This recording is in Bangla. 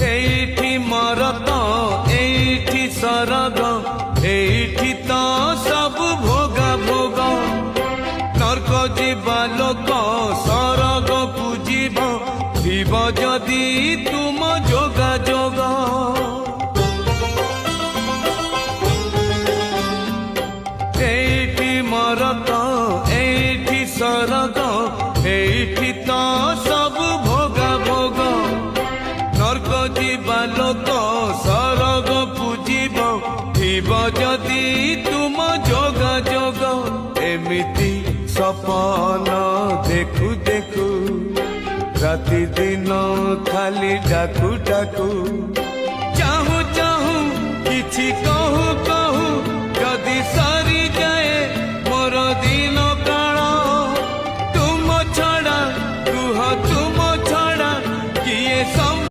এইଠି মরত এইଠି স্বর্গ এইଠି তো সবু ভোগা ভোগ নরক ଯିବା লোক স্বর্গ পুজিব থিব যদি তুম যোগাযোগ এইଠି মরত এইଠି স্বর্গ এইଠି তো সবু ভোগা ভোগ নরক ଯିବା লোক স্বর্গ পুজিব থিব যদি তুম যোগাযোগ এমিতি সপন দেখু দেখু রাতি দিন খালি ডাকু ডাকু চাহু চাহু কিছু কহু